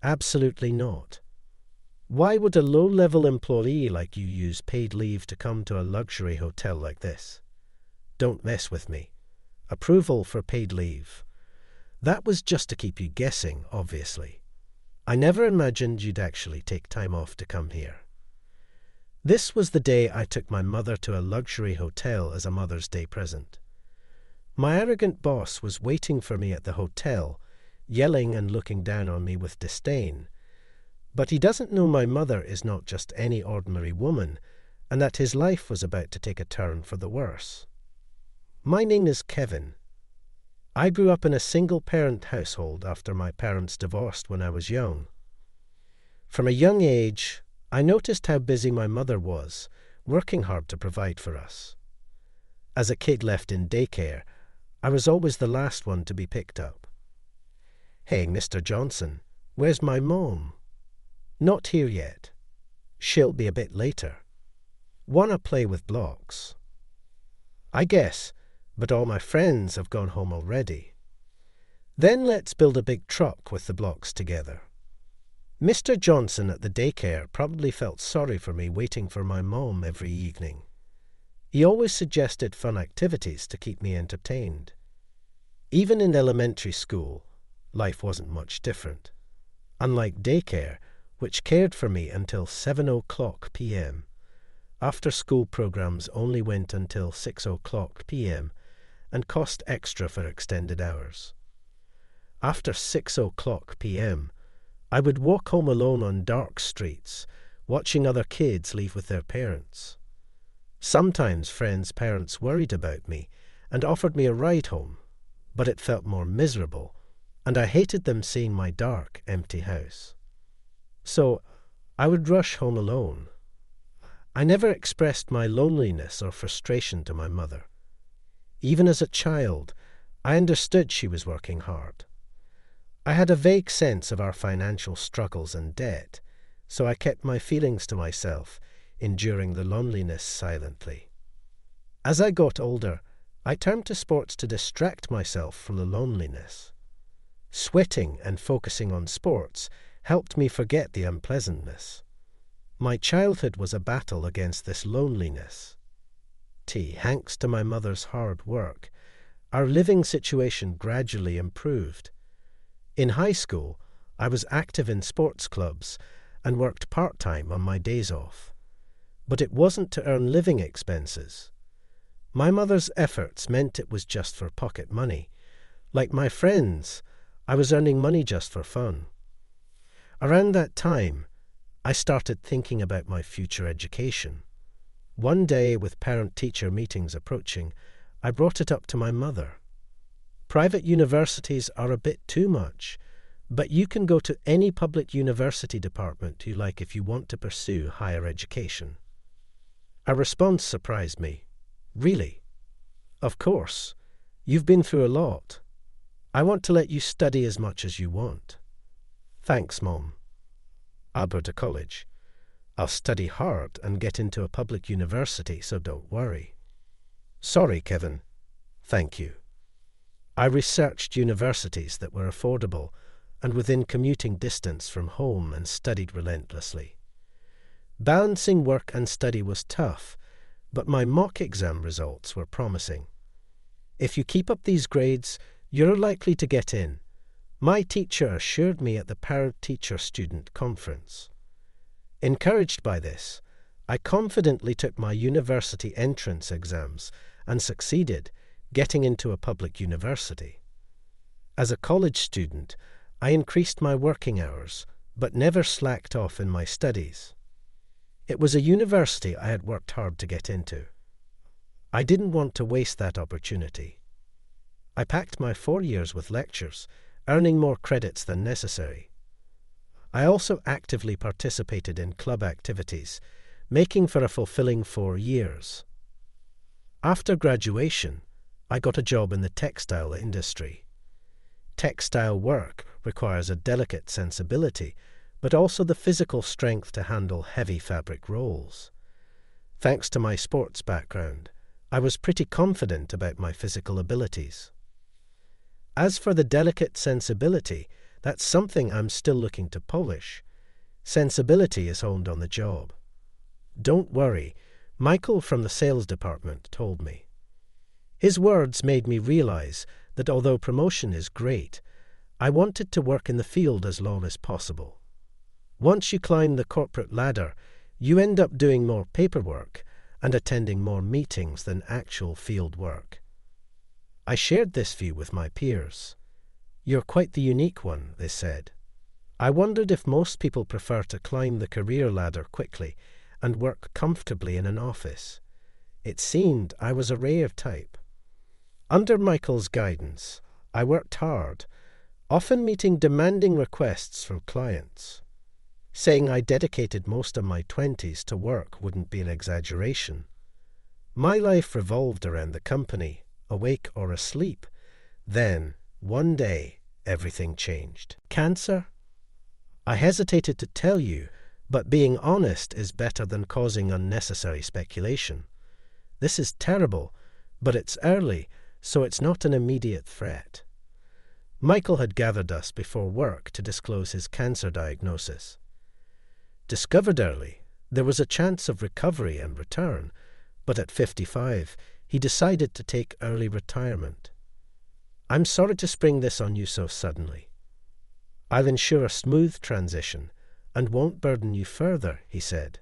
Absolutely not. Why would a low-level employee like you use paid leave to come to a luxury hotel like this? Don't mess with me. Approval for paid leave. That was just to keep you guessing, obviously. I never imagined you'd actually take time off to come here. This was the day I took my mother to a luxury hotel as a Mother's Day present. My arrogant boss was waiting for me at the hotel, yelling and looking down on me with disdain. But he doesn't know my mother is not just any ordinary woman, and that his life was about to take a turn for the worse. My name is Kevin. I grew up in a single-parent household after my parents divorced when I was young. From a young age, I noticed how busy my mother was, working hard to provide for us. As a kid left in daycare, I was always the last one to be picked up. "Hey, Mr. Johnson, where's my mom?" "Not here yet. She'll be a bit later." "Wanna play with blocks?" "I guess, but all my friends have gone home already." "Then let's build a big truck with the blocks together." Mr. Johnson at the daycare probably felt sorry for me waiting for my mom every evening. He always suggested fun activities to keep me entertained. Even in elementary school, life wasn't much different. Unlike daycare, which cared for me until 7:00 p.m., after-school programs only went until 6:00 p.m. and cost extra for extended hours. After 6:00 p.m., I would walk home alone on dark streets, watching other kids leave with their parents. Sometimes friends' parents worried about me and offered me a ride home, but it felt more miserable, and I hated them seeing my dark, empty house. So I would rush home alone. I never expressed my loneliness or frustration to my mother. Even as a child, I understood she was working hard. I had a vague sense of our financial struggles and debt, so I kept my feelings to myself, enduring the loneliness silently. As I got older, I turned to sports to distract myself from the loneliness. Sweating and focusing on sports helped me forget the unpleasantness. My childhood was a battle against this loneliness. Thanks to my mother's hard work, our living situation gradually improved. In high school, I was active in sports clubs and worked part-time on my days off. But it wasn't to earn living expenses. My mother's efforts meant it was just for pocket money. Like my friends, I was earning money just for fun. Around that time, I started thinking about my future education. One day, with parent-teacher meetings approaching, I brought it up to my mother. Private universities are a bit too much, but you can go to any public university department you like if you want to pursue higher education. Her response surprised me. "Really?" "Of course. You've been through a lot. I want to let you study as much as you want." "Thanks, Mom. I'll go to college. I'll study hard and get into a public university, so don't worry." "Sorry, Kevin. Thank you." I researched universities that were affordable and within commuting distance from home and studied relentlessly. Balancing work and study was tough, but my mock exam results were promising. "If you keep up these grades, you're likely to get in," my teacher assured me at the parent-teacher-student conference. Encouraged by this, I confidently took my university entrance exams and succeeded, getting into a public university. As a college student, I increased my working hours, but never slacked off in my studies. It was a university I had worked hard to get into. I didn't want to waste that opportunity. I packed my 4 years with lectures, earning more credits than necessary. I also actively participated in club activities, making for a fulfilling 4 years. After graduation, I got a job in the textile industry. Textile work requires a delicate sensibility, but also the physical strength to handle heavy fabric rolls. Thanks to my sports background, I was pretty confident about my physical abilities. As for the delicate sensibility, That's something I'm still looking to polish. Sensibility is honed on the job. Don't worry, Michael from the sales department told me. His words made me realize that although promotion is great, I wanted to work in the field as long as possible. Once you climb the corporate ladder, you end up doing more paperwork and attending more meetings than actual field work. I shared this view with my peers. You're quite the unique one, they said. I wondered if most people prefer to climb the career ladder quickly and work comfortably in an office. It seemed I was a rare type. Under Michael's guidance, I worked hard, often meeting demanding requests from clients. Saying I dedicated most of my 20s to work wouldn't be an exaggeration. My life revolved around the company, awake or asleep. Then, one day, everything changed. Cancer? I hesitated to tell you, but being honest is better than causing unnecessary speculation. This is terrible, but it's early, so it's not an immediate threat. Michael had gathered us before work to disclose his cancer diagnosis. Discovered early, there was a chance of recovery and return, but at 55, he decided to take early retirement. I'm sorry to spring this on you so suddenly. I'll ensure a smooth transition and won't burden you further, he said.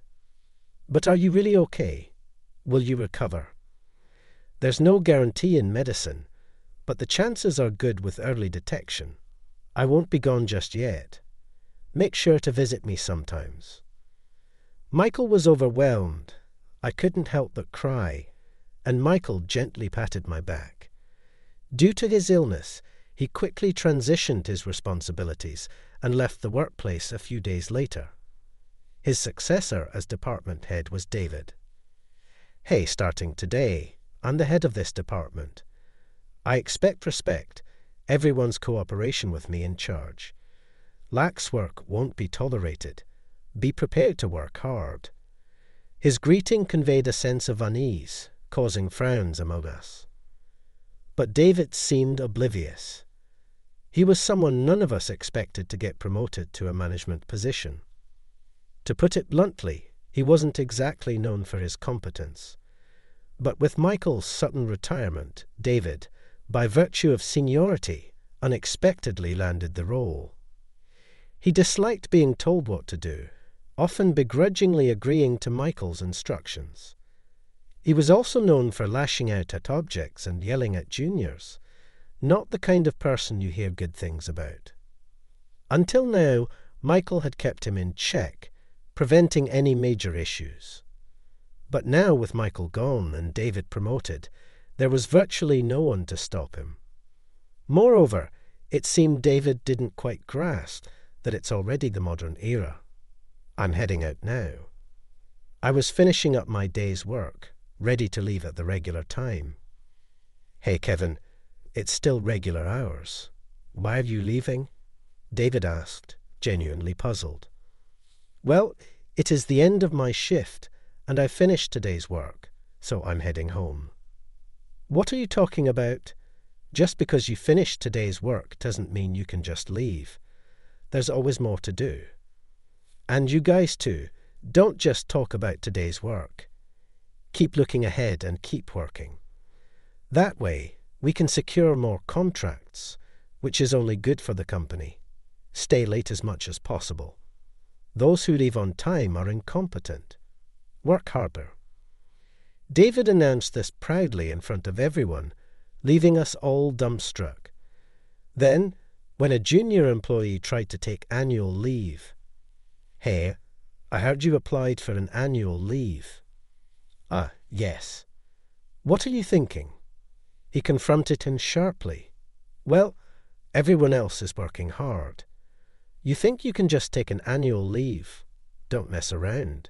But are you really okay? Will you recover? There's no guarantee in medicine, but the chances are good with early detection. I won't be gone just yet. Make sure to visit me sometimes. Michael was overwhelmed. I couldn't help but cry, and Michael gently patted my back. Due to his illness, he quickly transitioned his responsibilities and left the workplace a few days later. His successor as department head was David. Hey, starting today, I'm the head of this department. I expect respect, everyone's cooperation with me in charge. Lax work won't be tolerated. Be prepared to work hard. His greeting conveyed a sense of unease, causing frowns among us. But David seemed oblivious. He was someone none of us expected to get promoted to a management position. To put it bluntly, he wasn't exactly known for his competence. But with Michael's sudden retirement, David, by virtue of seniority, unexpectedly landed the role. He disliked being told what to do, often begrudgingly agreeing to Michael's instructions. He was also known for lashing out at objects and yelling at juniors, not the kind of person you hear good things about. Until now, Michael had kept him in check, preventing any major issues. But now, with Michael gone and David promoted, there was virtually no one to stop him. Moreover, it seemed David didn't quite grasp that it's already the modern era. I'm heading out now. I was finishing up my day's work, ready to leave at the regular time. Hey, Kevin, it's still regular hours. Why are you leaving? David asked, genuinely puzzled. Well, it is the end of my shift, and I've finished today's work, so I'm heading home. What are you talking about? Just because you finished today's work doesn't mean you can just leave. There's always more to do. And you guys too, don't just talk about today's work. Keep looking ahead and keep working. That way, we can secure more contracts, which is only good for the company. Stay late as much as possible. Those who leave on time are incompetent. Work harder. David announced this proudly in front of everyone, leaving us all dumbstruck. Then, when a junior employee tried to take annual leave, "Hey, I heard you applied for an annual leave." "Ah, yes." "What are you thinking?" He confronted him sharply. "Well, everyone else is working hard. You think you can just take an annual leave? Don't mess around.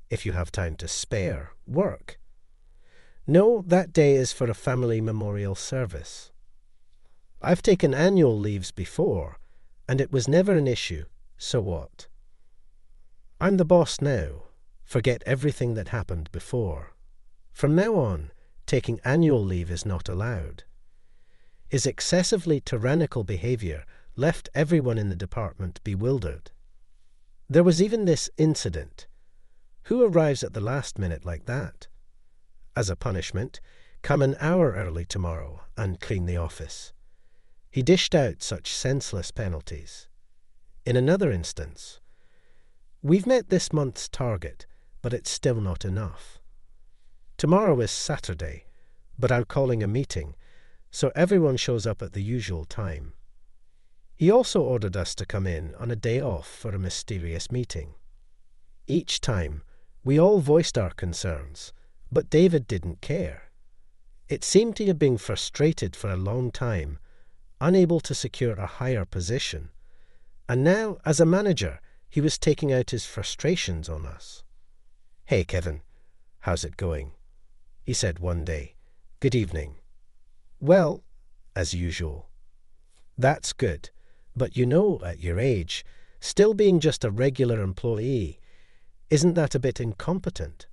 If you have time to spare, work." "No, that day is for a family memorial service." "I've taken annual leaves before, and it was never an issue, so what?" "I'm the boss now. Forget everything that happened before. From now on, taking annual leave is not allowed." His excessively tyrannical behavior left everyone in the department bewildered. There was even this incident. Who arrives at the last minute like that? As a punishment, come an hour early tomorrow and clean the office. He dished out such senseless penalties. In another instance, we've met this month's target, but it's still not enough. Tomorrow is Saturday, but I'm calling a meeting, so everyone shows up at the usual time. He also ordered us to come in on a day off for a mysterious meeting. Each time, we all voiced our concerns, but David didn't care. It seemed he had been frustrated for a long time, unable to secure a higher position, and now, as a manager, he was taking out his frustrations on us. "Hey, Kevin, how's it going?" he said one day. "Good evening." "Well, as usual." "That's good, but at your age, still being just a regular employee, isn't that a bit incompetent?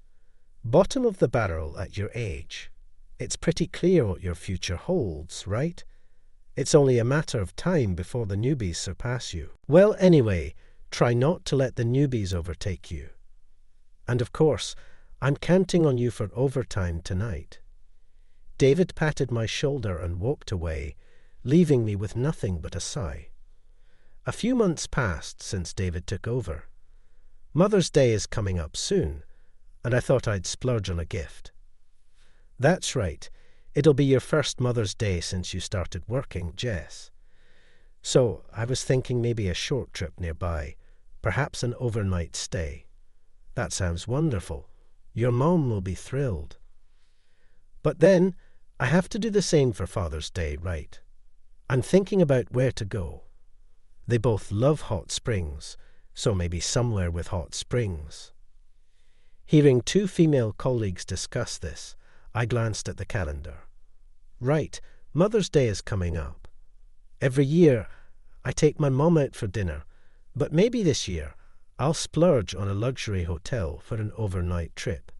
Bottom of the barrel at your age. It's pretty clear what your future holds, right? It's only a matter of time before the newbies surpass you. Well, anyway, try not to let the newbies overtake you. And of course, I'm counting on you for overtime tonight." David patted my shoulder and walked away, leaving me with nothing but a sigh. A few months passed since David took over. Mother's Day is coming up soon, and I thought I'd splurge on a gift. "That's right. It'll be your first Mother's Day since you started working, Jess. So I was thinking maybe a short trip nearby, perhaps an overnight stay." "That sounds wonderful. Your mom will be thrilled." "But then, I have to do the same for Father's Day, right? I'm thinking about where to go. They both love hot springs, so maybe somewhere with hot springs." Hearing two female colleagues discuss this, I glanced at the calendar. Right, Mother's Day is coming up. Every year, I take my mom out for dinner, but maybe this year, I'll splurge on a luxury hotel for an overnight trip.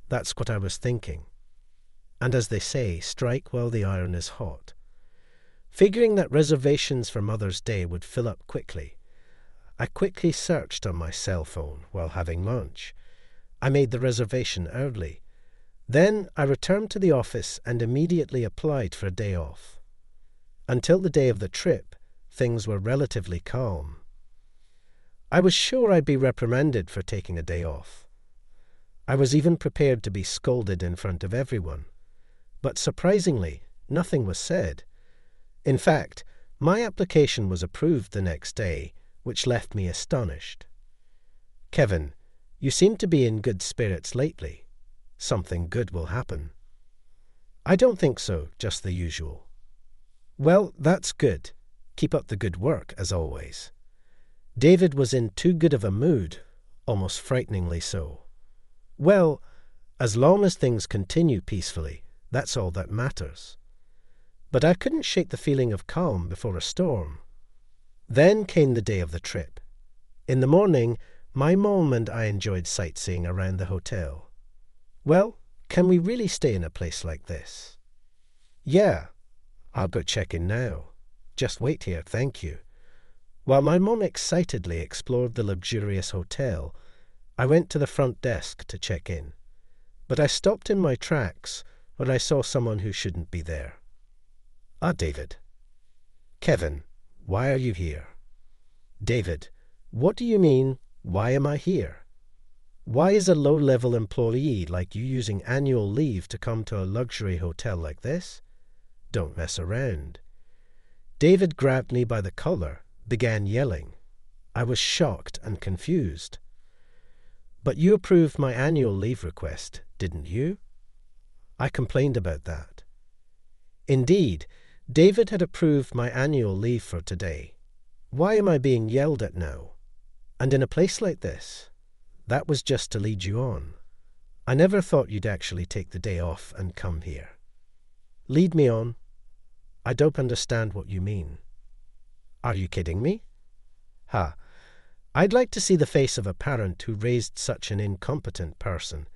That's what I was thinking. And as they say, strike while the iron is hot. Figuring that reservations for Mother's Day would fill up quickly, I quickly searched on my cell phone while having lunch. I made the reservation early. Then I returned to the office and immediately applied for a day off. Until the day of the trip, things were relatively calm. I was sure I'd be reprimanded for taking a day off. I was even prepared to be scolded in front of everyone. But surprisingly, nothing was said. In fact, my application was approved the next day, which left me astonished. "Kevin, you seem to be in good spirits lately. Something good will happen." "I don't think so, just the usual." "Well, that's good. Keep up the good work, as always." David was in too good of a mood, almost frighteningly so. "Well, as long as things continue peacefully, that's all that matters." But I couldn't shake the feeling of calm before a storm. Then came the day of the trip. In the morning, my mom and I enjoyed sightseeing around the hotel. "Well, can we really stay in a place like this?" "Yeah, I'll go check in now. Just wait here, thank you." While my mom excitedly explored the luxurious hotel, I went to the front desk to check in. But I stopped in my tracks when I saw someone who shouldn't be there. David. "Kevin, why are you here?" "David, what do you mean, why am I here? Why is a low-level employee like you using annual leave to come to a luxury hotel like this? Don't mess around." David grabbed me by the collar, began yelling. I was shocked and confused. "But you approved my annual leave request, didn't you?" I complained about that. Indeed, David had approved my annual leave for today. Why am I being yelled at now? And in a place like this? That was just to lead you on. I never thought you'd actually take the day off and come here. Lead me on? I don't understand what you mean. Are you kidding me? Ha! I'd like to see the face of a parent who raised such an incompetent person,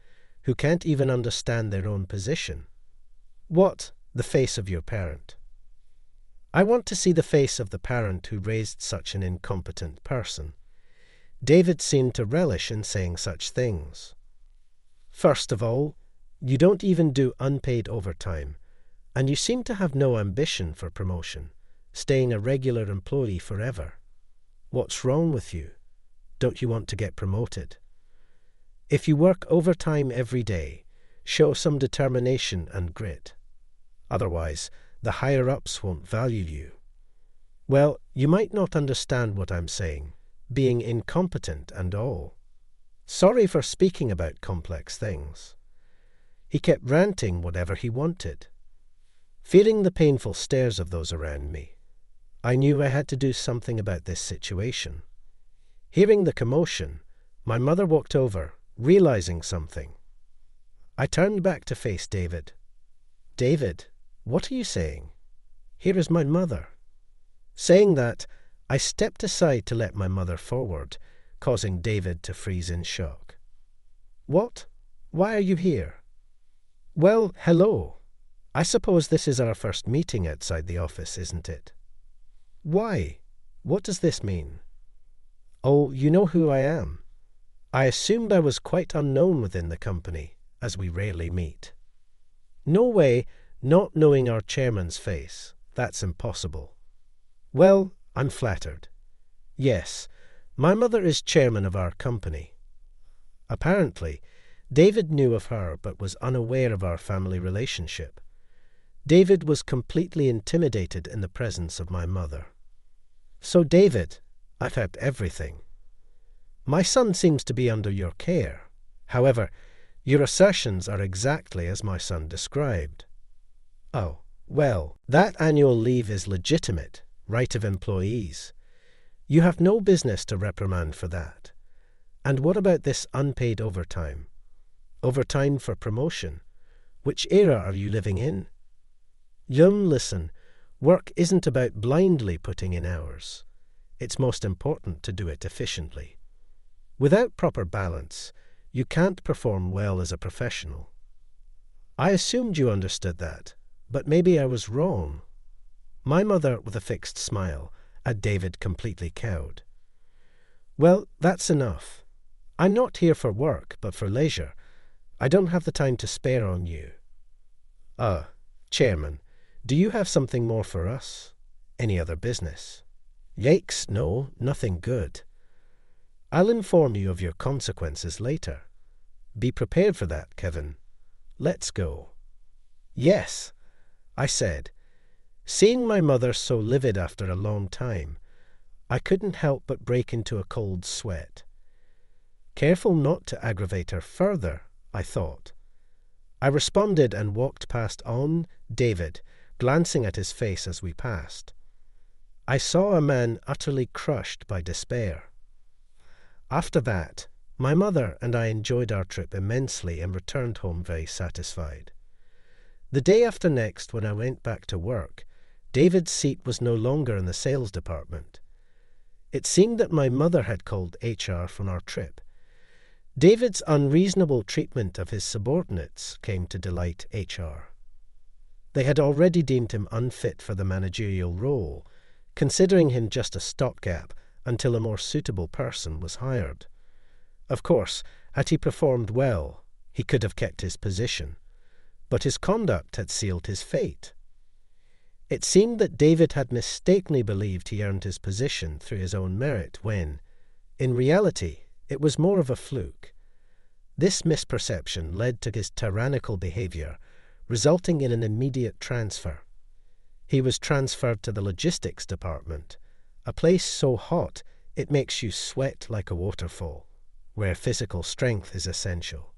who can't even understand their own position. What, the face of your parent? I want to see the face of the parent who raised such an incompetent person. David seemed to relish in saying such things. First of all, you don't even do unpaid overtime, and you seem to have no ambition for promotion, staying a regular employee forever. What's wrong with you? Don't you want to get promoted? If you work overtime every day, show some determination and grit. Otherwise, the higher-ups won't value you. Well, you might not understand what I'm saying, being incompetent and all. Sorry for speaking about complex things. He kept ranting whatever he wanted. Feeling the painful stares of those around me, I knew I had to do something about this situation. Hearing the commotion, my mother walked over, realizing something. I turned back to face David. David, what are you saying? Here is my mother. Saying that, I stepped aside to let my mother forward, causing David to freeze in shock. What? Why are you here? Well, hello. I suppose this is our first meeting outside the office, isn't it? Why? What does this mean? Oh, you know who I am. I assumed I was quite unknown within the company, as we rarely meet. No way, not knowing our chairman's face. That's impossible. Well, I'm flattered. Yes, my mother is chairman of our company. Apparently, David knew of her but was unaware of our family relationship. David was completely intimidated in the presence of my mother. So, David, I've heard everything. My son seems to be under your care. However, your assertions are exactly as my son described. Oh, well, that annual leave is legitimate, right of employees. You have no business to reprimand for that. And what about this unpaid overtime? Overtime for promotion? Which era are you living in? Listen, work isn't about blindly putting in hours. It's most important to do it efficiently. Without proper balance, you can't perform well as a professional. I assumed you understood that, but maybe I was wrong. My mother, with a fixed smile, at David completely cowed. Well, that's enough. I'm not here for work, but for leisure. I don't have the time to spare on you. Chairman, do you have something more for us? Any other business? Yikes, no, nothing good. I'll inform you of your consequences later. Be prepared for that, Kevin. Let's go. Yes, I said. Seeing my mother so livid after a long time, I couldn't help but break into a cold sweat. Careful not to aggravate her further, I thought. I responded and walked past David, glancing at his face as we passed. I saw a man utterly crushed by despair. After that, my mother and I enjoyed our trip immensely and returned home very satisfied. The day after next, when I went back to work, David's seat was no longer in the sales department. It seemed that my mother had called HR from our trip. David's unreasonable treatment of his subordinates came to delight HR. They had already deemed him unfit for the managerial role, considering him just a stopgap until a more suitable person was hired. Of course, had he performed well, he could have kept his position, but his conduct had sealed his fate. It seemed that David had mistakenly believed he earned his position through his own merit when, in reality, it was more of a fluke. This misperception led to his tyrannical behavior, resulting in an immediate transfer. He was transferred to the logistics department, a place so hot it makes you sweat like a waterfall, where physical strength is essential.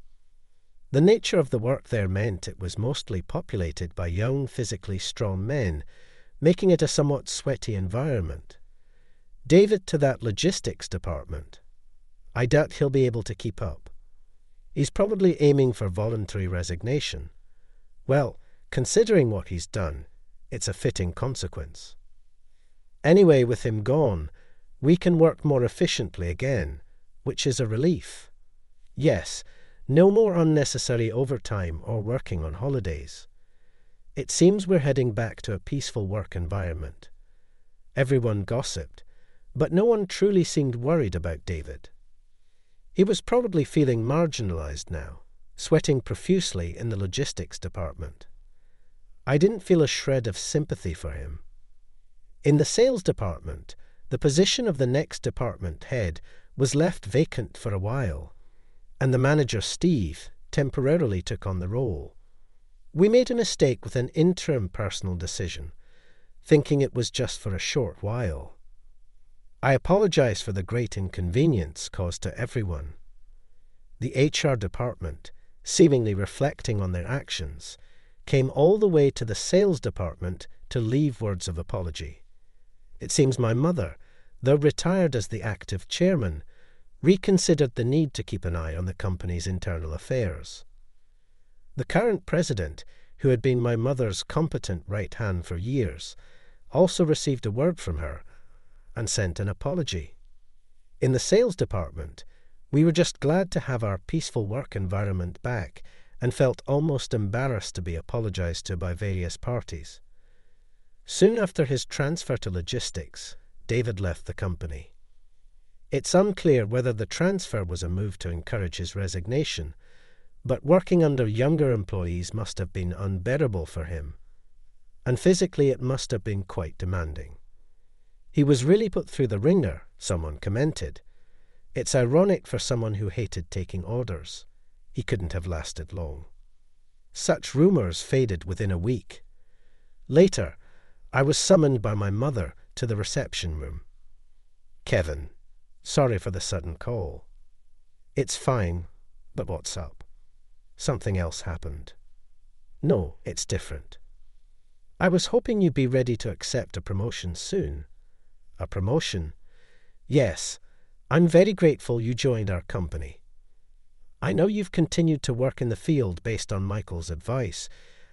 The nature of the work there meant it was mostly populated by young, physically strong men, making it a somewhat sweaty environment. David to that logistics department. I doubt he'll be able to keep up. He's probably aiming for voluntary resignation. Well, considering what he's done, it's a fitting consequence. Anyway, with him gone, we can work more efficiently again, which is a relief. Yes, no more unnecessary overtime or working on holidays. It seems we're heading back to a peaceful work environment. Everyone gossiped, but no one truly seemed worried about David. He was probably feeling marginalized now, sweating profusely in the logistics department. I didn't feel a shred of sympathy for him. In the sales department, the position of the next department head was left vacant for a while, and the manager, Steve, temporarily took on the role. We made a mistake with an interim personal decision, thinking it was just for a short while. I apologize for the great inconvenience caused to everyone. The HR department, seemingly reflecting on their actions, came all the way to the sales department to leave words of apology. It seems my mother, though retired as the active chairman, reconsidered the need to keep an eye on the company's internal affairs. The current president, who had been my mother's competent right hand for years, also received a word from her and sent an apology. In the sales department, we were just glad to have our peaceful work environment back and felt almost embarrassed to be apologized to by various parties. Soon after his transfer to logistics, David left the company. It's unclear whether the transfer was a move to encourage his resignation, but working under younger employees must have been unbearable for him, and physically it must have been quite demanding. He was really put through the ringer, someone commented. It's ironic for someone who hated taking orders. He couldn't have lasted long. Such rumours faded within a week. Later, I was summoned by my mother to the reception room. "Kevin, sorry for the sudden call." "It's fine, but what's up?" "Something else happened." "No, it's different." "I was hoping you'd be ready to accept a promotion soon." "A promotion?" "Yes, I'm very grateful you joined our company. I know you've continued to work in the field based on Michael's advice,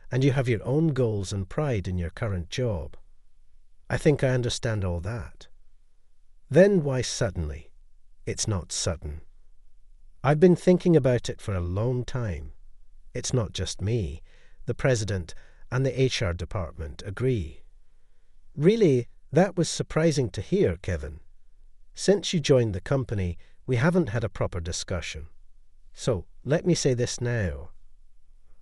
and you have your own goals and pride in your current job. I think I understand all that." "Then why suddenly?" "It's not sudden. I've been thinking about it for a long time. It's not just me. The president and the HR department agree." "Really, that was surprising to hear, Kevin. Since you joined the company, we haven't had a proper discussion. So, let me say this now.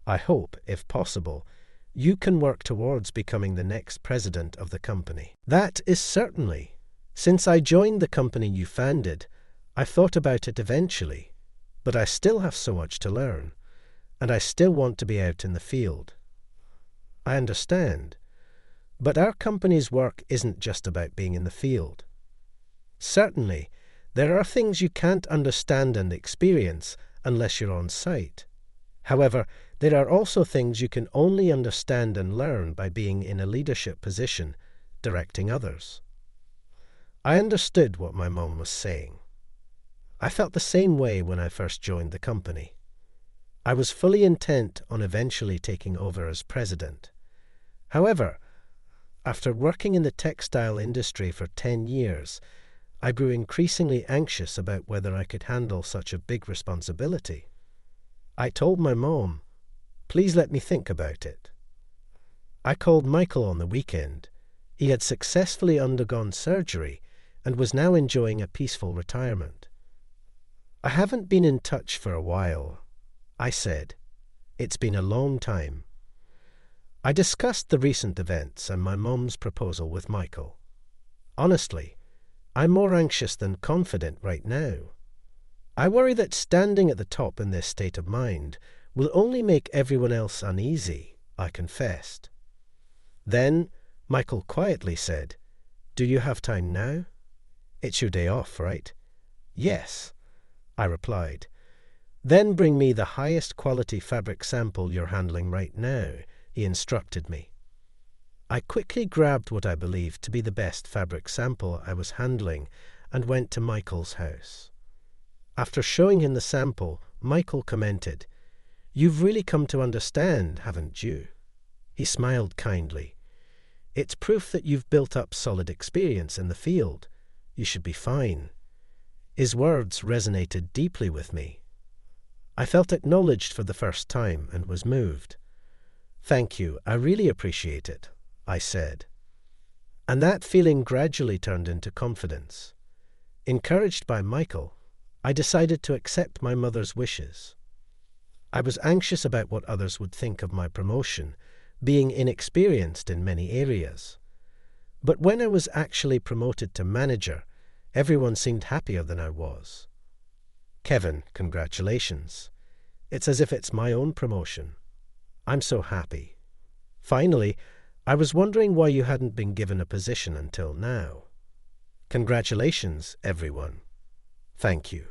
I hope, if possible, you can work towards becoming the next president of the company." "That is certainly. Since I joined the company you founded, I've thought about it eventually, but I still have so much to learn, and I still want to be out in the field." "I understand. But our company's work isn't just about being in the field. Certainly, there are things you can't understand and experience unless you're on site. However, there are also things you can only understand and learn by being in a leadership position, directing others." I understood what my mom was saying. I felt the same way when I first joined the company. I was fully intent on eventually taking over as president. However, after working in the textile industry for 10 years, I grew increasingly anxious about whether I could handle such a big responsibility. I told my mom, "Please let me think about it." I called Michael on the weekend. He had successfully undergone surgery and was now enjoying a peaceful retirement. "I haven't been in touch for a while," I said. "It's been a long time." I discussed the recent events and my mom's proposal with Michael. Honestly, I'm more anxious than confident right now. I worry that standing at the top in this state of mind will only make everyone else uneasy, I confessed. Then Michael quietly said, "Do you have time now?" "It's your day off, right?" "Yes," I replied. "Then bring me the highest quality fabric sample you're handling right now," he instructed me. I quickly grabbed what I believed to be the best fabric sample I was handling and went to Michael's house. After showing him the sample, Michael commented, "You've really come to understand, haven't you?" He smiled kindly. "It's proof that you've built up solid experience in the field. You should be fine." His words resonated deeply with me. I felt acknowledged for the first time and was moved. "Thank you, I really appreciate it," I said. And that feeling gradually turned into confidence. Encouraged by Michael, I decided to accept my mother's wishes. I was anxious about what others would think of my promotion, being inexperienced in many areas. But when I was actually promoted to manager, everyone seemed happier than I was. "Kevin, congratulations. It's as if it's my own promotion. I'm so happy. Finally, I was wondering why you hadn't been given a position until now. Congratulations, everyone. Thank you.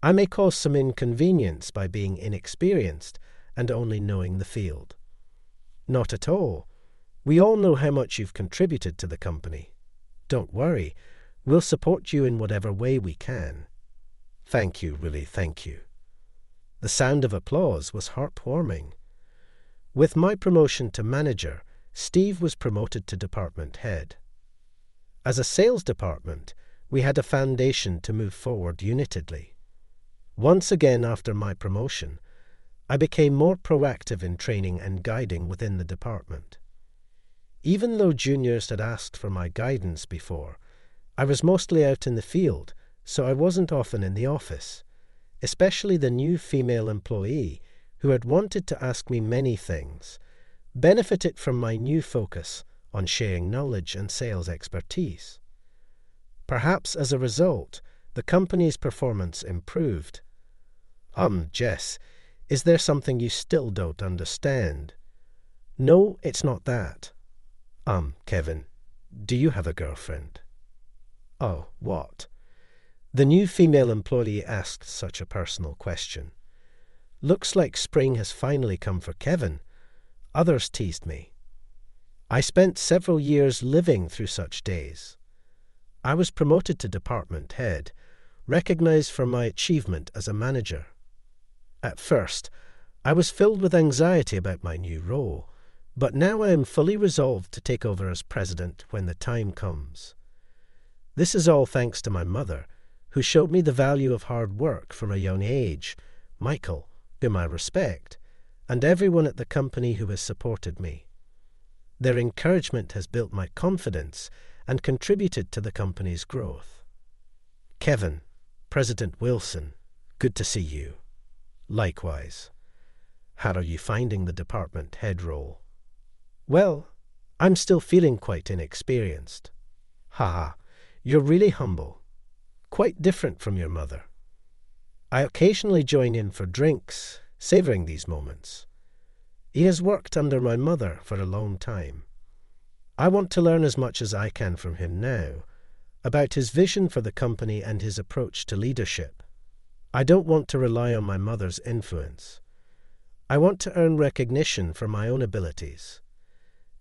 I may cause some inconvenience by being inexperienced and only knowing the field. Not at all. We all know how much you've contributed to the company. Don't worry, we'll support you in whatever way we can. Thank you, really, thank you." The sound of applause was heartwarming. With my promotion to manager, Steve was promoted to department head. As a sales department, we had a foundation to move forward unitedly. Once again after my promotion, I became more proactive in training and guiding within the department. Even though juniors had asked for my guidance before, I was mostly out in the field, so I wasn't often in the office, especially the new female employee who had wanted to ask me many things, benefited from my new focus on sharing knowledge and sales expertise. Perhaps as a result, the company's performance improved. Jess, is there something you still don't understand?" "No, it's not that." Kevin, do you have a girlfriend?" "Oh, what?" The new female employee asked such a personal question. Looks like spring has finally come for Kevin. Others teased me. I spent several years living through such days. I was promoted to department head, recognized for my achievement as a manager. At first, I was filled with anxiety about my new role, but now I am fully resolved to take over as president when the time comes. This is all thanks to my mother, who showed me the value of hard work from a young age, Michael, whom I respect, and everyone at the company who has supported me. Their encouragement has built my confidence and contributed to the company's growth. Kevin, President Wilson, good to see you. Likewise. How are you finding the department head role? Well, I'm still feeling quite inexperienced. Haha, you're really humble. Quite different from your mother. I occasionally join in for drinks, savouring these moments. He has worked under my mother for a long time. I want to learn as much as I can from him now, about his vision for the company and his approach to leadership. I don't want to rely on my mother's influence. I want to earn recognition for my own abilities.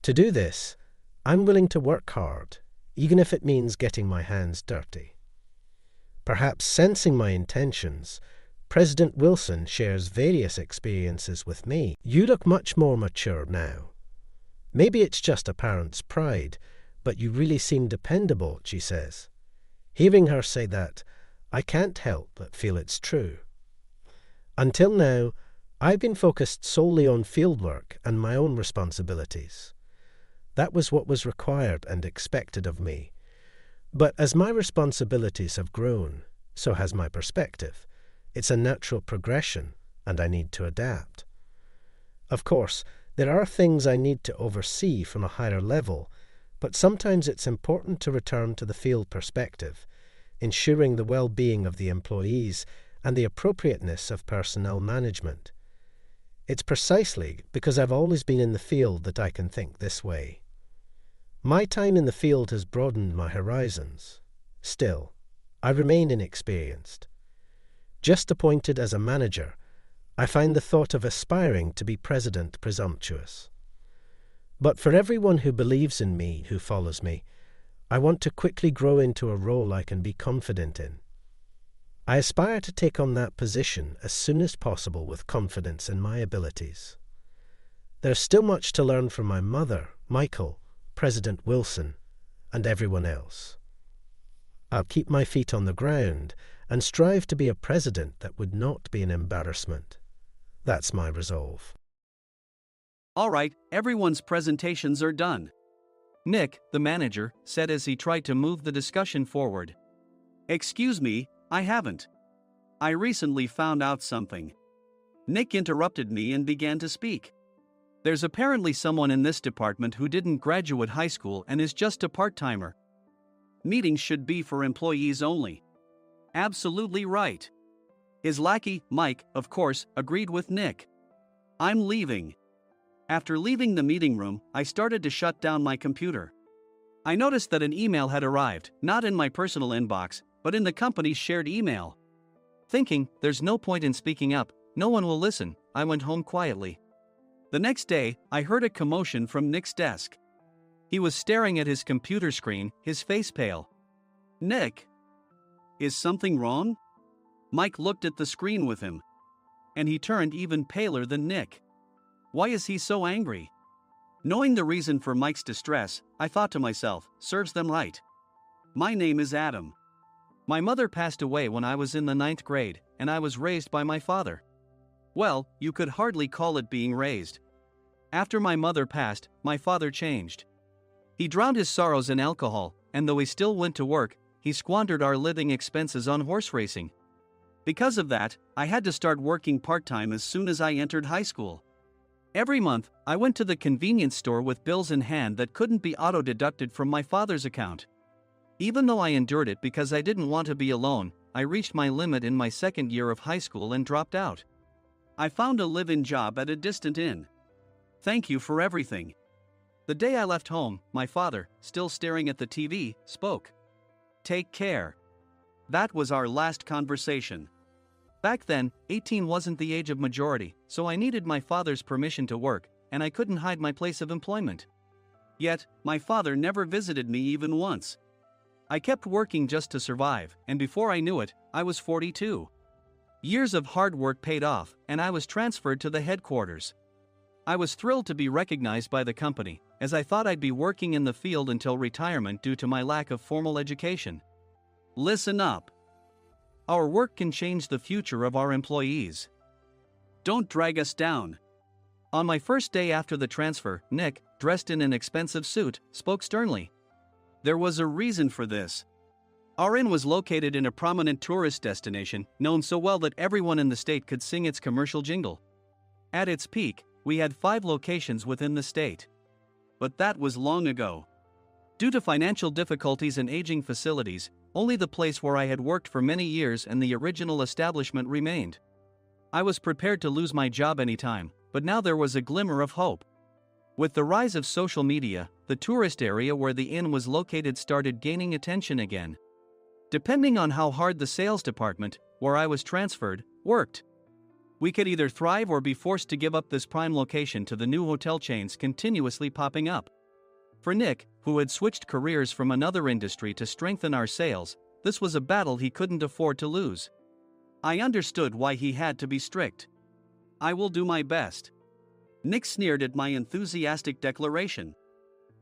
To do this, I'm willing to work hard, even if it means getting my hands dirty. Perhaps sensing my intentions, President Wilson shares various experiences with me. You look much more mature now. Maybe it's just a parent's pride, but you really seem dependable, she says. Hearing her say that, I can't help but feel it's true. Until now, I've been focused solely on fieldwork and my own responsibilities. That was what was required and expected of me. But as my responsibilities have grown, so has my perspective. It's a natural progression, and I need to adapt. Of course, there are things I need to oversee from a higher level, but sometimes it's important to return to the field perspective, ensuring the well-being of the employees and the appropriateness of personnel management. It's precisely because I've always been in the field that I can think this way. My time in the field has broadened my horizons. Still, I remain inexperienced. Just appointed as a manager, I find the thought of aspiring to be president presumptuous. But for everyone who believes in me, who follows me, I want to quickly grow into a role I can be confident in. I aspire to take on that position as soon as possible with confidence in my abilities. There's still much to learn from my mother, Michael, President Wilson, and everyone else. I'll keep my feet on the ground and strive to be a president that would not be an embarrassment. That's my resolve. All right, everyone's presentations are done. Nick, the manager, said as he tried to move the discussion forward. Excuse me, I haven't. I recently found out something. Nick interrupted me and began to speak. There's apparently someone in this department who didn't graduate high school and is just a part-timer. Meetings should be for employees only. Absolutely right. His lackey, Mike, of course, agreed with Nick. I'm leaving. After leaving the meeting room, I started to shut down my computer. I noticed that an email had arrived, not in my personal inbox, but in the company's shared email. Thinking, there's no point in speaking up, no one will listen, I went home quietly. The next day, I heard a commotion from Nick's desk. He was staring at his computer screen, his face pale. Nick? Is something wrong? Mike looked at the screen with him. And he turned even paler than Nick. Why is he so angry? Knowing the reason for Mike's distress, I thought to myself, serves them right. My name is Adam. My mother passed away when I was in the 9th grade, and I was raised by my father. Well, you could hardly call it being raised. After my mother passed, my father changed. He drowned his sorrows in alcohol, and though he still went to work, he squandered our living expenses on horse racing. Because of that, I had to start working part-time as soon as I entered high school. Every month, I went to the convenience store with bills in hand that couldn't be auto-deducted from my father's account. Even though I endured it because I didn't want to be alone, I reached my limit in my 2nd year of high school and dropped out. I found a live-in job at a distant inn. Thank you for everything. The day I left home, my father, still staring at the TV, spoke. Take care. That was our last conversation. Back then, 18 wasn't the age of majority, so I needed my father's permission to work, and I couldn't hide my place of employment. Yet, my father never visited me even once. I kept working just to survive, and before I knew it, I was 42. Years of hard work paid off, and I was transferred to the headquarters. I was thrilled to be recognized by the company, as I thought I'd be working in the field until retirement due to my lack of formal education. Listen up. Our work can change the future of our employees. Don't drag us down. On my first day after the transfer, Nick, dressed in an expensive suit, spoke sternly. There was a reason for this. Our inn was located in a prominent tourist destination, known so well that everyone in the state could sing its commercial jingle. At its peak, we had 5 locations within the state. But that was long ago. Due to financial difficulties and aging facilities, only the place where I had worked for many years and the original establishment remained. I was prepared to lose my job anytime, but now there was a glimmer of hope. With the rise of social media, the tourist area where the inn was located started gaining attention again. Depending on how hard the sales department, where I was transferred, worked, we could either thrive or be forced to give up this prime location to the new hotel chains continuously popping up. For Nick, who had switched careers from another industry to strengthen our sales, this was a battle he couldn't afford to lose. I understood why he had to be strict. I will do my best. Nick sneered at my enthusiastic declaration.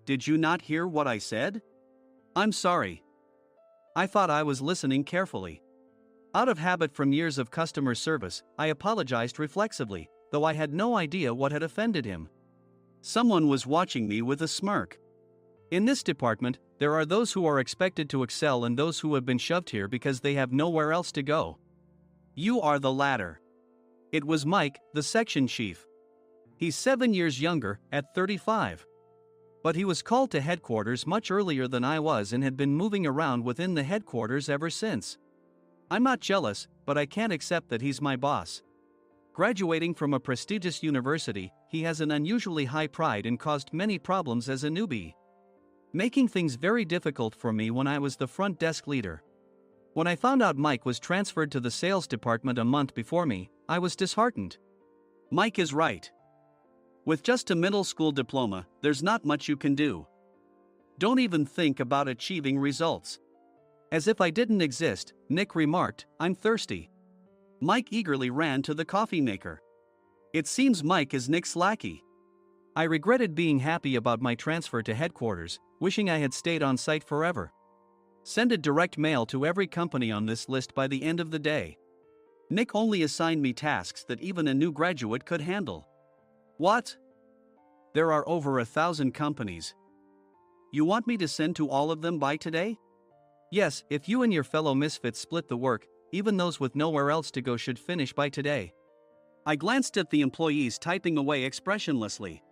Did you not hear what I said? I'm sorry. I thought I was listening carefully. Out of habit from years of customer service, I apologized reflexively, though I had no idea what had offended him. Someone was watching me with a smirk. In this department, there are those who are expected to excel and those who have been shoved here because they have nowhere else to go. You are the latter. It was Mike, the section chief. He's 7 years younger, at 35. But he was called to headquarters much earlier than I was and had been moving around within the headquarters ever since. I'm not jealous, but I can't accept that he's my boss. Graduating from a prestigious university, he has an unusually high pride and caused many problems as a newbie, making things very difficult for me when I was the front desk leader. When I found out Mike was transferred to the sales department a month before me, I was disheartened. Mike is right. With just a middle school diploma, there's not much you can do. Don't even think about achieving results. As if I didn't exist, Nick remarked, I'm thirsty. Mike eagerly ran to the coffee maker. It seems Mike is Nick's lackey. I regretted being happy about my transfer to headquarters, wishing I had stayed on site forever. Send a direct mail to every company on this list by the end of the day. Nick only assigned me tasks that even a new graduate could handle. What? There are over 1,000 companies. You want me to send to all of them by today? Yes, if you and your fellow misfits split the work, even those with nowhere else to go should finish by today. I glanced at the employees typing away expressionlessly.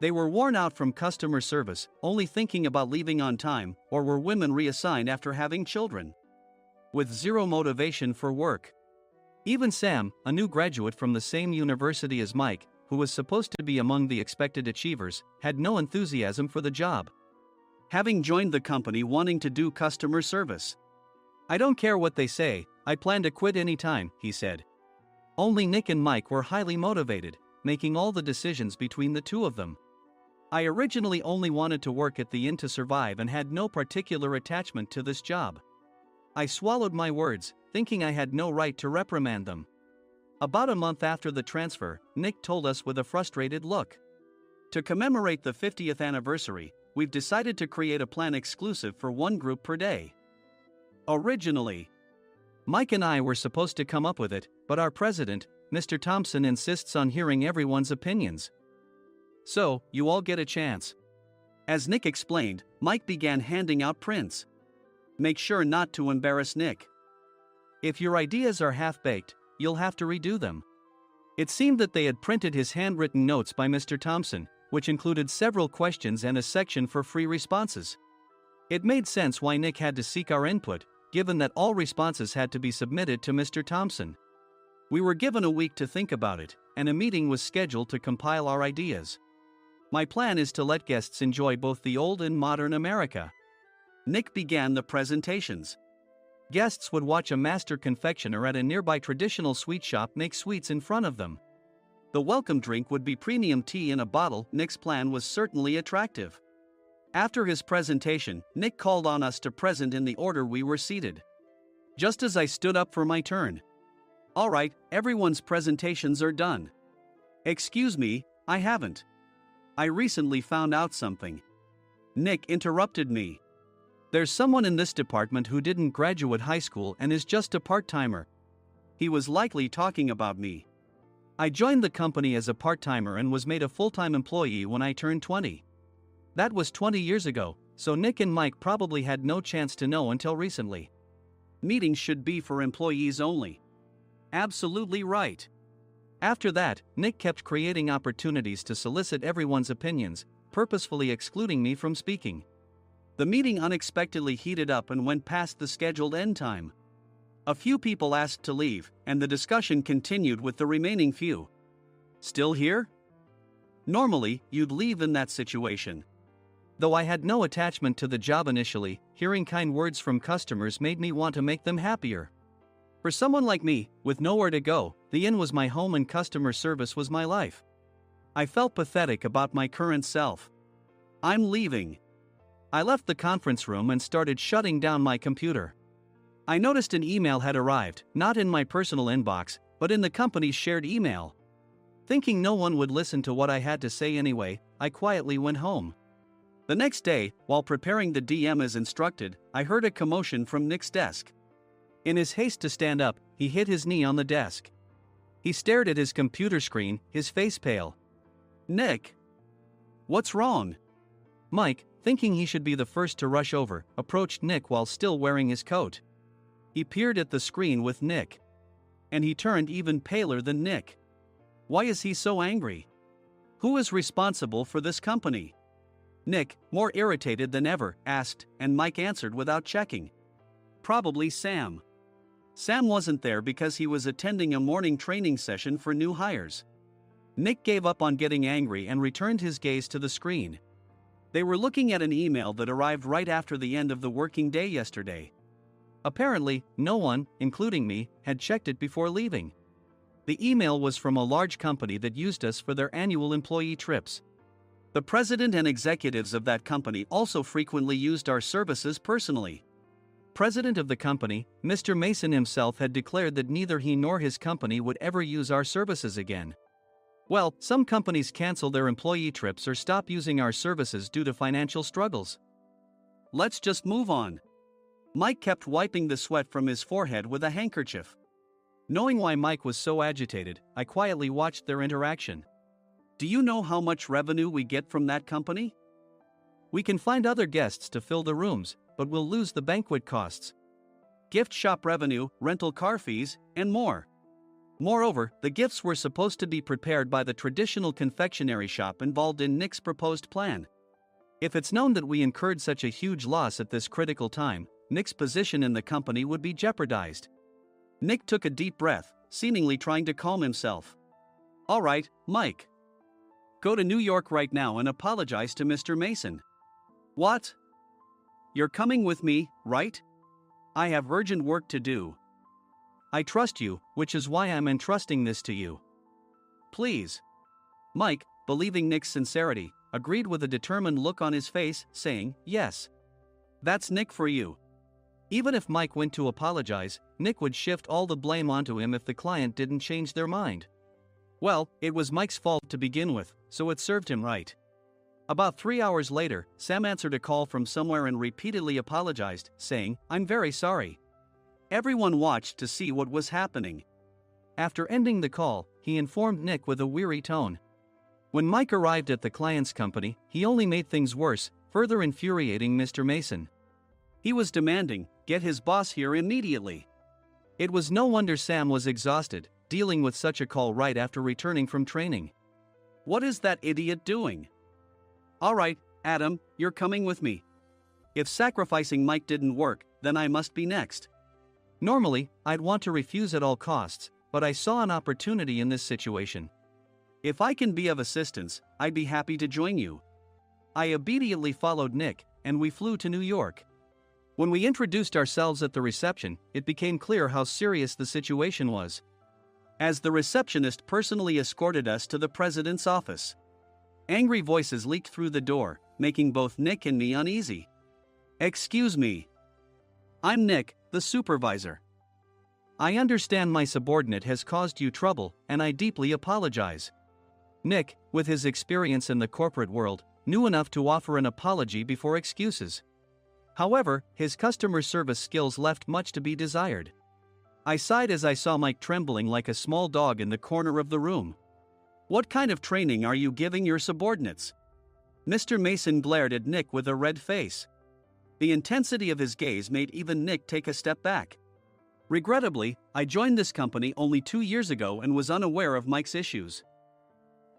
They were worn out from customer service, only thinking about leaving on time, or were women reassigned after having children. With zero motivation for work. Even Sam, a new graduate from the same university as Mike, who was supposed to be among the expected achievers, had no enthusiasm for the job. Having joined the company wanting to do customer service. I don't care what they say, I plan to quit anytime, he said. Only Nick and Mike were highly motivated, making all the decisions between the two of them. I originally only wanted to work at the inn to survive and had no particular attachment to this job. I swallowed my words, thinking I had no right to reprimand them. About a month after the transfer, Nick told us with a frustrated look. To commemorate the 50th anniversary, we've decided to create a plan exclusive for one group per day. Originally, Mike and I were supposed to come up with it, but our president, Mr. Thompson, insists on hearing everyone's opinions. So, you all get a chance. As Nick explained, Mike began handing out prints. Make sure not to embarrass Nick. If your ideas are half-baked, you'll have to redo them. It seemed that they had printed his handwritten notes by Mr. Thompson, which included several questions and a section for free responses. It made sense why Nick had to seek our input, given that all responses had to be submitted to Mr. Thompson. We were given a week to think about it, and a meeting was scheduled to compile our ideas. My plan is to let guests enjoy both the old and modern America. Nick began the presentations. Guests would watch a master confectioner at a nearby traditional sweet shop make sweets in front of them. The welcome drink would be premium tea in a bottle. Nick's plan was certainly attractive. After his presentation, Nick called on us to present in the order we were seated. Just as I stood up for my turn. All right, everyone's presentations are done. Excuse me, I haven't. I recently found out something. Nick interrupted me. There's someone in this department who didn't graduate high school and is just a part-timer. He was likely talking about me. I joined the company as a part-timer and was made a full-time employee when I turned 20. That was 20 years ago, so Nick and Mike probably had no chance to know until recently. Meetings should be for employees only. Absolutely right. After that, Nick kept creating opportunities to solicit everyone's opinions, purposefully excluding me from speaking. The meeting unexpectedly heated up and went past the scheduled end time. A few people asked to leave, and the discussion continued with the remaining few. Still here? Normally, you'd leave in that situation. Though I had no attachment to the job initially, hearing kind words from customers made me want to make them happier. For someone like me, with nowhere to go, the inn was my home and customer service was my life. I felt pathetic about my current self. I'm leaving. I left the conference room and started shutting down my computer. I noticed an email had arrived, not in my personal inbox, but in the company's shared email. Thinking no one would listen to what I had to say anyway, I quietly went home. The next day, while preparing the DM as instructed, I heard a commotion from Nick's desk. In his haste to stand up, he hit his knee on the desk. He stared at his computer screen, his face pale. Nick! What's wrong? Mike, thinking he should be the first to rush over, approached Nick while still wearing his coat. He peered at the screen with Nick. And he turned even paler than Nick. Why is he so angry? Who is responsible for this company? Nick, more irritated than ever, asked, and Mike answered without checking. Probably Sam. Sam wasn't there because he was attending a morning training session for new hires. Nick gave up on getting angry and returned his gaze to the screen. They were looking at an email that arrived right after the end of the working day yesterday. Apparently, no one, including me, had checked it before leaving. The email was from a large company that used us for their annual employee trips. The president and executives of that company also frequently used our services personally. President of the company, Mr. Mason himself, had declared that neither he nor his company would ever use our services again. Well, some companies cancel their employee trips or stop using our services due to financial struggles. Let's just move on. Mike kept wiping the sweat from his forehead with a handkerchief. Knowing why Mike was so agitated, I quietly watched their interaction. Do you know how much revenue we get from that company? We can find other guests to fill the rooms, but we'll lose the banquet costs, gift shop revenue, rental car fees, and more. Moreover, the gifts were supposed to be prepared by the traditional confectionery shop involved in Nick's proposed plan. If it's known that we incurred such a huge loss at this critical time, Nick's position in the company would be jeopardized. Nick took a deep breath, seemingly trying to calm himself. All right, Mike. Go to New York right now and apologize to Mr. Mason. What? You're coming with me, right? I have urgent work to do. I trust you, which is why I'm entrusting this to you. Please. Mike, believing Nick's sincerity, agreed with a determined look on his face, saying, yes. That's Nick for you. Even if Mike went to apologize, Nick would shift all the blame onto him if the client didn't change their mind. Well, it was Mike's fault to begin with, so it served him right. About 3 hours later, Sam answered a call from somewhere and repeatedly apologized, saying, I'm very sorry. Everyone watched to see what was happening. After ending the call, he informed Nick with a weary tone. When Mike arrived at the client's company, he only made things worse, further infuriating Mr. Mason. He was demanding, get his boss here immediately. It was no wonder Sam was exhausted, dealing with such a call right after returning from training. What is that idiot doing? All right, Adam, you're coming with me. If sacrificing Mike didn't work, then I must be next. Normally, I'd want to refuse at all costs, but I saw an opportunity in this situation. If I can be of assistance, I'd be happy to join you. I obediently followed Nick, and we flew to New York. When we introduced ourselves at the reception, it became clear how serious the situation was, as the receptionist personally escorted us to the president's office. Angry voices leaked through the door, making both Nick and me uneasy. Excuse me. I'm Nick, the supervisor. I understand my subordinate has caused you trouble, and I deeply apologize. Nick, with his experience in the corporate world, knew enough to offer an apology before excuses. However, his customer service skills left much to be desired. I sighed as I saw Mike trembling like a small dog in the corner of the room. What kind of training are you giving your subordinates? Mr. Mason glared at Nick with a red face. The intensity of his gaze made even Nick take a step back. Regrettably, I joined this company only 2 years ago and was unaware of Mike's issues.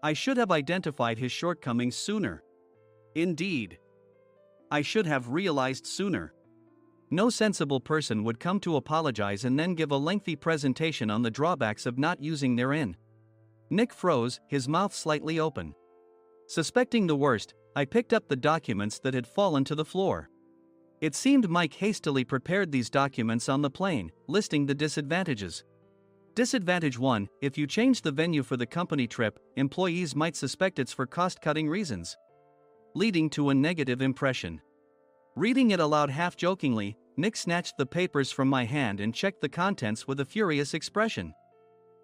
I should have identified his shortcomings sooner. Indeed. I should have realized sooner. No sensible person would come to apologize and then give a lengthy presentation on the drawbacks of not using their in. Nick froze, his mouth slightly open. Suspecting the worst, I picked up the documents that had fallen to the floor. It seemed Mike hastily prepared these documents on the plane, listing the disadvantages. Disadvantage 1: if you change the venue for the company trip, employees might suspect it's for cost-cutting reasons, leading to a negative impression. Reading it aloud half-jokingly, Nick snatched the papers from my hand and checked the contents with a furious expression.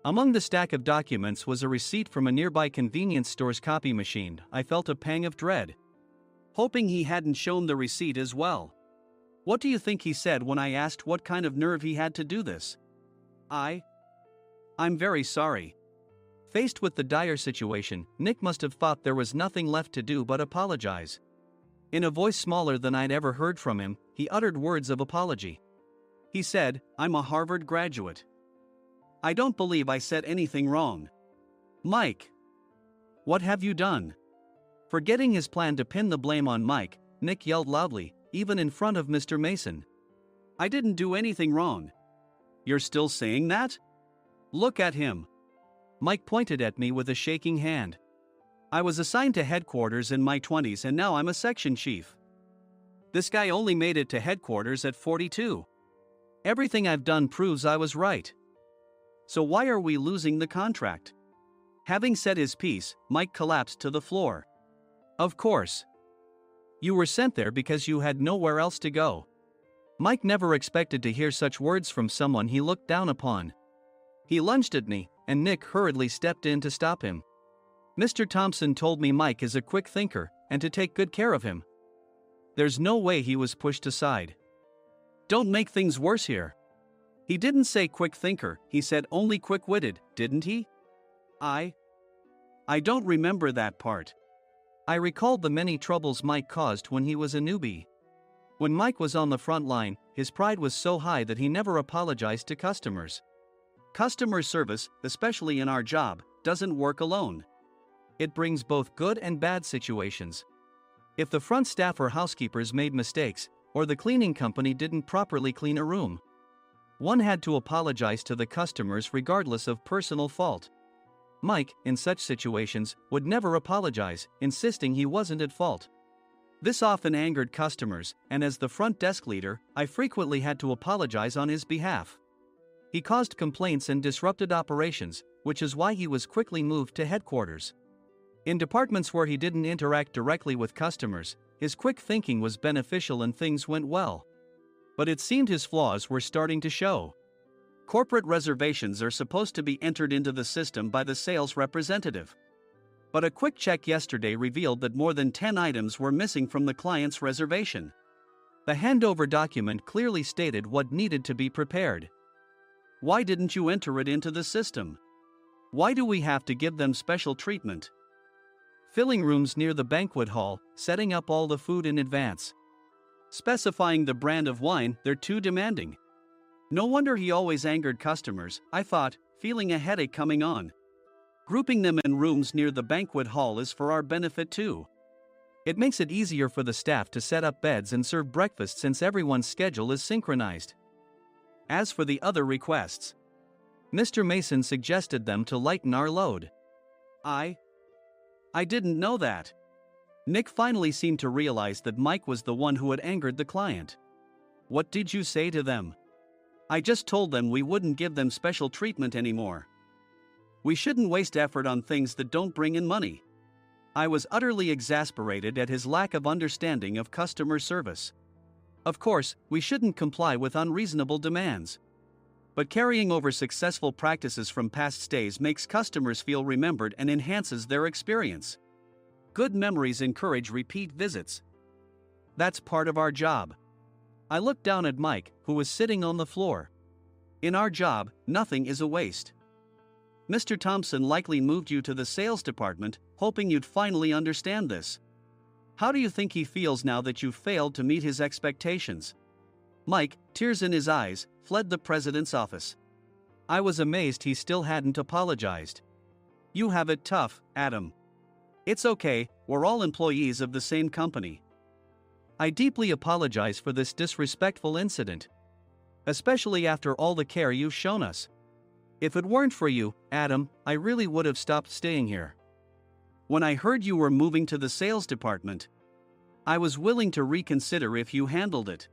Among the stack of documents was a receipt from a nearby convenience store's copy machine. I felt a pang of dread, hoping he hadn't shown the receipt as well. What do you think he said when I asked what kind of nerve he had to do this? I'm very sorry. Faced with the dire situation, Nick must have thought there was nothing left to do but apologize. In a voice smaller than I'd ever heard from him, he uttered words of apology. He said, I'm a Harvard graduate. I don't believe I said anything wrong. Mike, what have you done? Forgetting his plan to pin the blame on Mike, Nick yelled loudly, even in front of Mr. Mason. I didn't do anything wrong. You're still saying that? Look at him. Mike pointed at me with a shaking hand. I was assigned to headquarters in my 20s and now I'm a section chief. This guy only made it to headquarters at 42. Everything I've done proves I was right. So why are we losing the contract? Having said his piece, Mike collapsed to the floor. Of course. You were sent there because you had nowhere else to go. Mike never expected to hear such words from someone he looked down upon. He lunged at me, and Nick hurriedly stepped in to stop him. Mr. Thompson told me Mike is a quick thinker, and to take good care of him. There's no way he was pushed aside. Don't make things worse here. He didn't say quick thinker, he said only quick-witted, didn't he? I don't remember that part. I recalled the many troubles Mike caused when he was a newbie. When Mike was on the front line, his pride was so high that he never apologized to customers. Customer service, especially in our job, doesn't work alone. It brings both good and bad situations. If the front staff or housekeepers made mistakes, or the cleaning company didn't properly clean a room, one had to apologize to the customers regardless of personal fault. Mike, in such situations, would never apologize, insisting he wasn't at fault. This often angered customers, and as the front desk leader, I frequently had to apologize on his behalf. He caused complaints and disrupted operations, which is why he was quickly moved to headquarters. In departments where he didn't interact directly with customers, his quick thinking was beneficial and things went well. But it seemed his flaws were starting to show. Corporate reservations are supposed to be entered into the system by the sales representative. But a quick check yesterday revealed that more than 10 items were missing from the client's reservation. The handover document clearly stated what needed to be prepared. Why didn't you enter it into the system? Why do we have to give them special treatment? Filling rooms near the banquet hall, setting up all the food in advance. Specifying the brand of wine, they're too demanding. No wonder he always angered customers, I thought, feeling a headache coming on. Grouping them in rooms near the banquet hall is for our benefit too. It makes it easier for the staff to set up beds and serve breakfast since everyone's schedule is synchronized. As for the other requests, Mr. Mason suggested them to lighten our load. I didn't know that. Nick finally seemed to realize that Mike was the one who had angered the client. What did you say to them? I just told them we wouldn't give them special treatment anymore. We shouldn't waste effort on things that don't bring in money. I was utterly exasperated at his lack of understanding of customer service. Of course, we shouldn't comply with unreasonable demands. But carrying over successful practices from past stays makes customers feel remembered and enhances their experience. Good memories encourage repeat visits. That's part of our job. I looked down at Mike, who was sitting on the floor. In our job, nothing is a waste. Mr. Thompson likely moved you to the sales department, hoping you'd finally understand this. How do you think he feels now that you failed to meet his expectations? Mike, tears in his eyes, fled the president's office. I was amazed he still hadn't apologized. You have it tough, Adam. It's okay, we're all employees of the same company. I deeply apologize for this disrespectful incident. Especially after all the care you've shown us. If it weren't for you, Adam, I really would have stopped staying here. When I heard you were moving to the sales department, I was willing to reconsider if you handled it.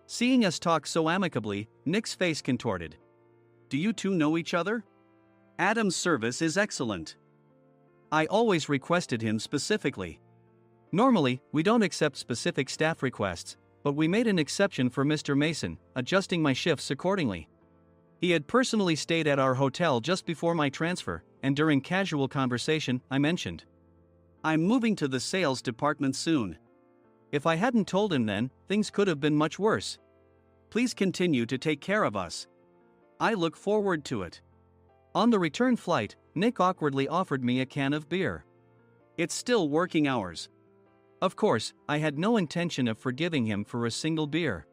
Seeing us talk so amicably, Nick's face contorted. Do you two know each other? Adam's service is excellent. I always requested him specifically. Normally, we don't accept specific staff requests, but we made an exception for Mr. Mason, adjusting my shifts accordingly. He had personally stayed at our hotel just before my transfer, and during casual conversation, I mentioned, I'm moving to the sales department soon. If I hadn't told him then, things could have been much worse. Please continue to take care of us. I look forward to it. On the return flight, Nick awkwardly offered me a can of beer. It's still working hours. Of course, I had no intention of forgiving him for a single beer.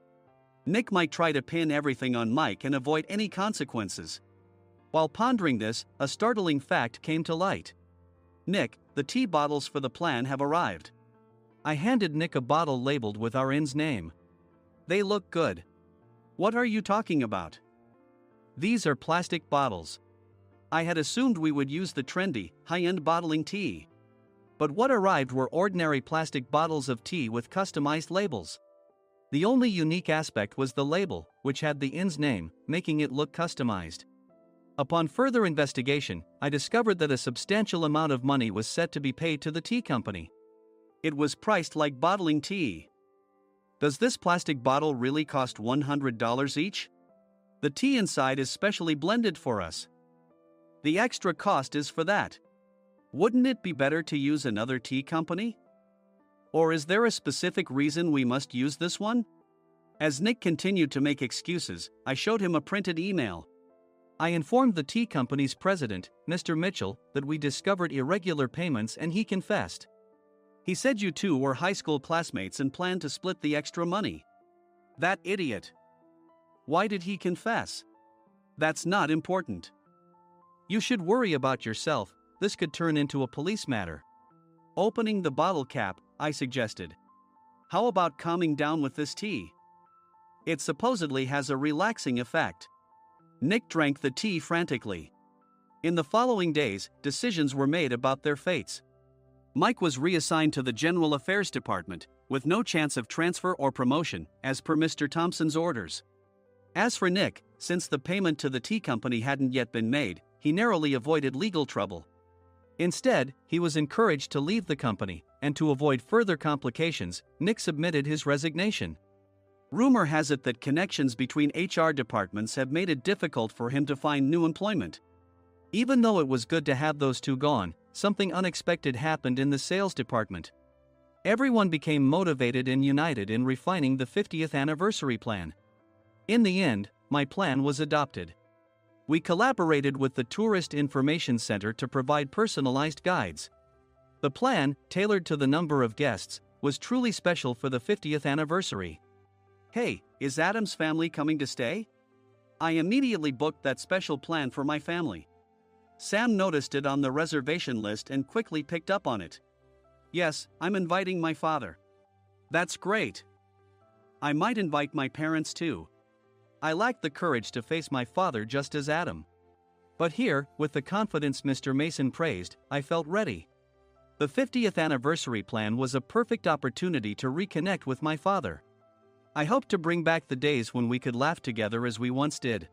Nick might try to pin everything on Mike and avoid any consequences. While pondering this, a startling fact came to light. Nick, the tea bottles for the plan have arrived. I handed Nick a bottle labeled with our inn's name. They look good. What are you talking about? These are plastic bottles. I had assumed we would use the trendy, high-end bottling tea. But what arrived were ordinary plastic bottles of tea with customized labels. The only unique aspect was the label, which had the inn's name, making it look customized. Upon further investigation, I discovered that a substantial amount of money was set to be paid to the tea company. It was priced like bottling tea. Does this plastic bottle really cost $100 each? The tea inside is specially blended for us. The extra cost is for that. Wouldn't it be better to use another tea company? Or is there a specific reason we must use this one? As Nick continued to make excuses, I showed him a printed email. I informed the tea company's president, Mr. Mitchell, that we discovered irregular payments and he confessed. He said you two were high school classmates and planned to split the extra money. That idiot. Why did he confess? That's not important. You should worry about yourself, this could turn into a police matter. Opening the bottle cap, I suggested. How about calming down with this tea? It supposedly has a relaxing effect. Nick drank the tea frantically. In the following days, decisions were made about their fates. Mike was reassigned to the General Affairs Department, with no chance of transfer or promotion, as per Mr. Thompson's orders. As for Nick, since the payment to the tea company hadn't yet been made, he narrowly avoided legal trouble. Instead, he was encouraged to leave the company, and to avoid further complications, Nick submitted his resignation. Rumor has it that connections between HR departments have made it difficult for him to find new employment. Even though it was good to have those two gone, something unexpected happened in the sales department. Everyone became motivated and united in refining the 50th anniversary plan. In the end, my plan was adopted. We collaborated with the Tourist Information Center to provide personalized guides. The plan, tailored to the number of guests, was truly special for the 50th anniversary. Hey, is Adam's family coming to stay? I immediately booked that special plan for my family. Sam noticed it on the reservation list and quickly picked up on it. Yes, I'm inviting my father. That's great. I might invite my parents too. I lacked the courage to face my father just as Adam. But here, with the confidence Mr. Mason praised, I felt ready. The 50th anniversary plan was a perfect opportunity to reconnect with my father. I hoped to bring back the days when we could laugh together as we once did.